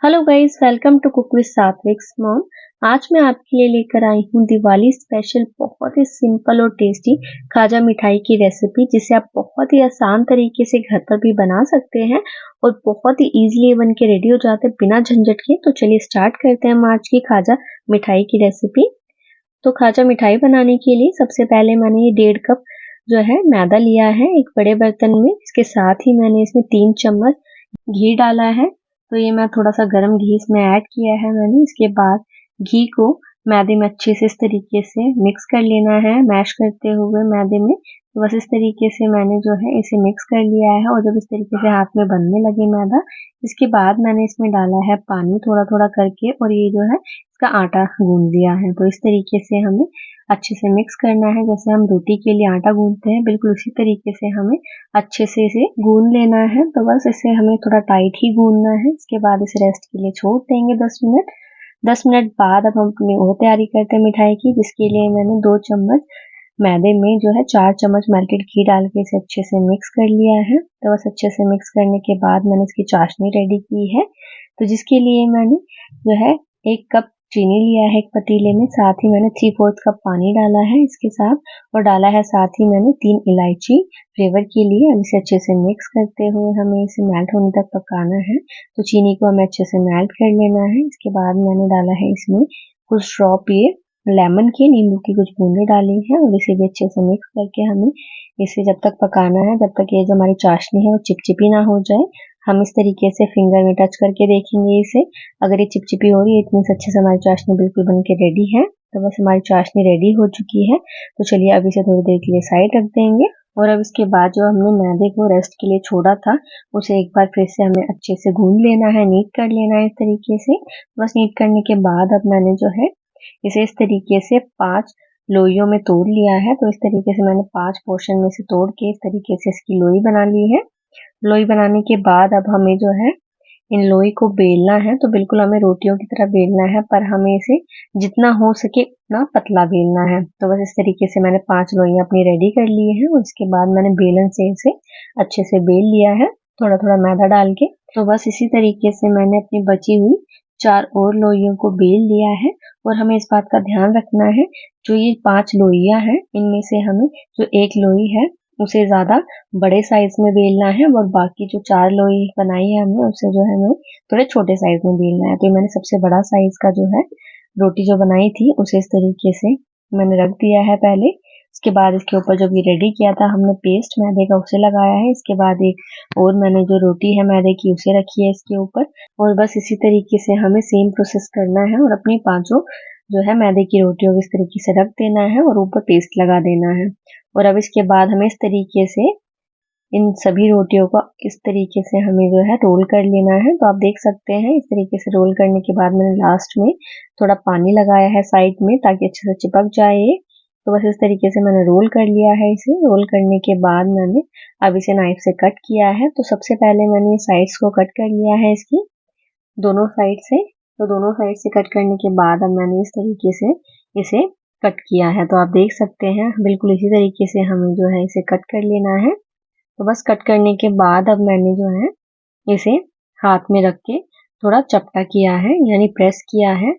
Hello guys, welcome to cook with Satvik's mom. आज मैं आपके लिए लेकर आई हूँ दिवाली स्पेशल बहुत ही सिंपल और टेस्टी खाजा मिठाई की रेसिपी, जिसे आप बहुत ही आसान तरीके से घर पर भी बना सकते हैं और बहुत ही इजीली बन के रेडी हो जाते हैं बिना झंझट के। तो चलिए स्टार्ट करते हैं हम आज की खाजा मिठाई की रेसिपी। तो खाजा मिठाई बनाने के लिए सबसे पहले मैंने ये 1.5 कप जो है मैदा लिया है एक बड़े बर्तन में। इसके साथ ही मैंने इसमें 3 चम्मच घी डाला है। तो ये मैं थोड़ा सा गरम घी इसमें ऐड किया है मैंने। इसके बाद घी को मैदे में अच्छे से इस तरीके से मिक्स कर लेना है, मैश करते हुए मैदे में। तो बस इस तरीके से मैंने जो है इसे मिक्स कर लिया है। और जब इस तरीके से हाथ में बनने लगे मैदा, इसके बाद मैंने इसमें डाला है पानी थोड़ा थोड़ा करके, और ये जो है इसका आटा गूंद लिया है। तो इस तरीके से हमें अच्छे से मिक्स करना है, जैसे हम रोटी के लिए आटा गूंदते हैं बिल्कुल उसी तरीके से हमें अच्छे से इसे गूंद लेना है। तो बस इसे हमें थोड़ा टाइट ही गूंदना है। इसके बाद इसे रेस्ट के लिए छोड़ देंगे 10 मिनट। 10 मिनट बाद अब हम अपनी और तैयारी करते हैं मिठाई की, जिसके लिए मैंने 2 चम्मच मैदे में जो है 4 चम्मच मेल्टेड घी डाल के इसे अच्छे से मिक्स कर लिया है। तो बस अच्छे से मिक्स करने के बाद मैंने इसकी चाशनी रेडी की है। तो जिसके लिए मैंने जो है 1 कप चीनी लिया है एक पतीले में, साथ ही मैंने 3/4 कप पानी डाला है इसके साथ, और डाला है साथ ही मैंने 3 इलायची फ्लेवर के लिए। अब इसे अच्छे से मिक्स करते हुए हमें इसे मेल्ट होने तक पकाना है। तो चीनी को हमें अच्छे से मेल्ट कर लेना है। इसके बाद मैंने डाला है इसमें कुछ ड्रॉप ये लेमन के, नींबू की कुछ बूंदे डाली है, और इसे भी अच्छे से मिक्स करके हमें इसे जब तक पकाना है जब तक ये जो हमारी चाशनी है वो चिपचिपी ना हो जाए। हम इस तरीके से फिंगर में टच करके देखेंगे इसे। अगर ये चिपचिपी हो रही है इतनी अच्छे से हमारी चाशनी बिल्कुल बन के रेडी है। तो बस हमारी चाशनी रेडी हो चुकी है। तो चलिए अब इसे थोड़ी देर के लिए साइड रख देंगे। और अब इसके बाद जो हमने मैदे को रेस्ट के लिए छोड़ा था, उसे एक बार फिर से हमें अच्छे से गूंद लेना है, नीट कर लेना है इस तरीके से। बस नीट करने के बाद अब मैंने जो है इसे इस तरीके से 5 लोइयों में तोड़ लिया है। तो इस तरीके से मैंने 5 पोर्शन में से तोड़ के इस तरीके से इसकी लोई बना ली है। लोई बनाने के बाद अब हमें जो है इन लोई को बेलना है। तो बिल्कुल हमें रोटियों की तरह बेलना है, पर हमें इसे जितना हो सके उतना पतला बेलना है। तो बस इस तरीके से मैंने 5 लोइयां अपनी रेडी कर ली है, और उसके बाद मैंने बेलन से इसे अच्छे से बेल लिया है, थोड़ा थोड़ा मैदा डाल के। तो बस इसी तरीके से मैंने अपनी बची हुई 4 और लोइयों को बेल लिया है। और हमें इस बात का ध्यान रखना है, जो ये 5 लोइयां हैं इनमें से हमें जो 1 लोई है उसे ज्यादा बड़े साइज में बेलना है, और बाकी जो 4 लोई बनाई है हमने उसे जो है हमें थोड़े छोटे साइज में बेलना है। तो मैंने सबसे बड़ा साइज का जो है रोटी जो बनाई थी उसे इस तरीके से मैंने रख दिया है पहले। इसके बाद इसके ऊपर जो भी रेडी किया था हमने पेस्ट मैदे का उसे लगाया है। इसके बाद एक और मैंने जो रोटी है मैदे की उसे रखी है इसके ऊपर। और बस इसी तरीके से हमें सेम प्रोसेस करना है, और अपनी 5 जो है मैदे की रोटियों को इस तरीके से रख देना है और ऊपर पेस्ट लगा देना है। और अब इसके बाद हमें इस तरीके से इन सभी रोटियों को इस तरीके से हमें जो है रोल कर लेना है। तो आप देख सकते हैं इस तरीके से रोल करने के बाद मैंने लास्ट में थोड़ा पानी लगाया है साइड में, ताकि अच्छे से चिपक जाए। तो बस इस तरीके से मैंने रोल कर लिया है। इसे रोल करने के बाद मैंने अब इसे नाइफ से कट किया है। तो सबसे पहले मैंने साइड्स को कट कर लिया है इसकी, दोनों साइड से। तो दोनों साइड से कट करने के बाद अब मैंने इस तरीके से इसे कट किया है। तो आप देख सकते हैं बिल्कुल इसी तरीके से हमें जो है इसे कट कर लेना है। तो बस कट करने के बाद अब मैंने जो है इसे हाथ में रख के थोड़ा चपटा किया है, यानी प्रेस किया है।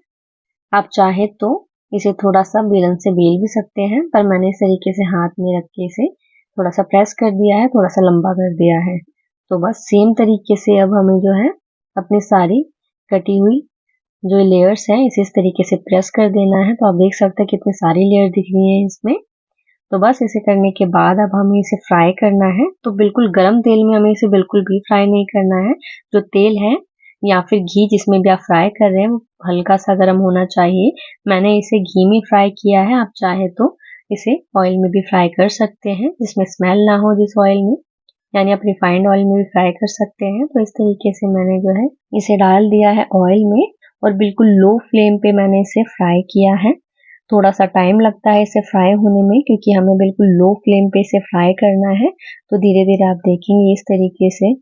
आप चाहे तो इसे थोड़ा सा बेलन से बेल भी सकते हैं, पर मैंने इस तरीके से हाथ में रख के इसे थोड़ा सा प्रेस कर दिया है, थोड़ा सा लंबा कर दिया है। तो बस सेम तरीके से अब हमें जो है अपनी सारी कटी हुई जो लेयर्स हैं इसे इस तरीके से प्रेस कर देना है। तो आप देख सकते हैं कितनी सारी लेयर दिख रही है इसमें। तो बस इसे करने के बाद अब हमें इसे फ्राई करना है। तो बिल्कुल गरम तेल में हमें इसे बिल्कुल भी फ्राई नहीं करना है। जो तेल है या फिर घी जिसमें भी आप फ्राई कर रहे हैं वो हल्का सा गर्म होना चाहिए। मैंने इसे घी में फ्राई किया है, आप चाहे तो इसे ऑयल में भी फ्राई कर सकते हैं जिसमें स्मेल ना हो जिस ऑयल में, यानी आप रिफाइंड ऑयल में भी फ्राई कर सकते हैं। तो इस तरीके से मैंने जो है इसे डाल दिया है ऑयल में, और बिल्कुल लो फ्लेम पे मैंने इसे फ्राई किया है। थोड़ा सा टाइम लगता है इसे फ्राई होने में, क्योंकि हमें बिल्कुल लो फ्लेम पे इसे फ्राई करना है। तो धीरे धीरे आप देखेंगे इस तरीके से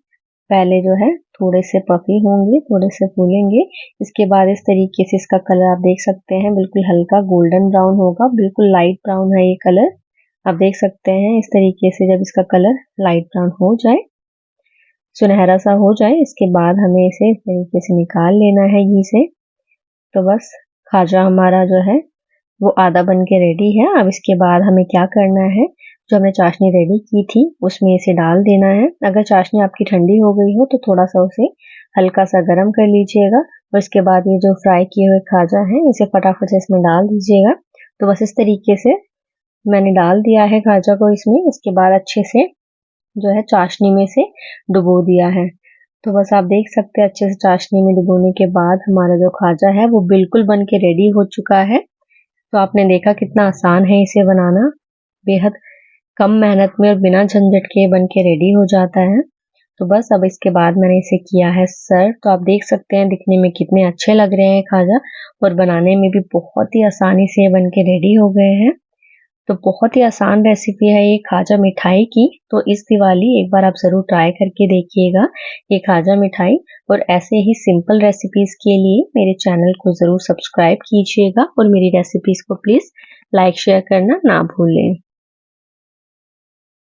पहले जो है थोड़े से पफी होंगे, थोड़े से फूलेंगे। इसके बाद इस तरीके से इसका कलर आप देख सकते हैं बिल्कुल हल्का गोल्डन ब्राउन होगा, बिल्कुल लाइट ब्राउन है ये कलर। आप देख सकते हैं इस तरीके से जब इसका कलर लाइट ब्राउन हो जाए सुनहरा सा हो जाए इसके बाद हमें इसे इस तरीके से निकाल लेना है घी से। तो बस खाजा हमारा जो है वो आधा बन के रेडी है। अब इसके बाद हमें क्या करना है, जो हमने चाशनी रेडी की थी उसमें इसे डाल देना है। अगर चाशनी आपकी ठंडी हो गई हो तो थोड़ा सा उसे हल्का सा गर्म कर लीजिएगा और इसके बाद ये जो फ्राई किए हुए खाजा है इसे फटाफट से इसमें डाल दीजिएगा। तो बस इस तरीके से मैंने डाल दिया है खाजा को इसमें। इसके बाद अच्छे से जो है चाशनी में से डुबो दिया है। तो बस आप देख सकते हैं अच्छे से चाशनी में डुबोने के बाद हमारा जो खाजा है वो बिल्कुल बन के रेडी हो चुका है। तो आपने देखा कितना आसान है इसे बनाना, बेहद कम मेहनत में और बिना झंझट के बन के रेडी हो जाता है। तो बस अब इसके बाद मैंने इसे किया है सर्व। तो आप देख सकते हैं दिखने में कितने अच्छे लग रहे हैं खाजा, और बनाने में भी बहुत ही आसानी से बन के रेडी हो गए हैं। तो बहुत ही आसान रेसिपी है ये खाजा मिठाई की। तो इस दिवाली एक बार आप ज़रूर ट्राई करके देखिएगा ये खाजा मिठाई। और ऐसे ही सिंपल रेसिपीज़ के लिए मेरे चैनल को ज़रूर सब्सक्राइब कीजिएगा और मेरी रेसिपीज़ को प्लीज़ लाइक शेयर करना ना भूलें।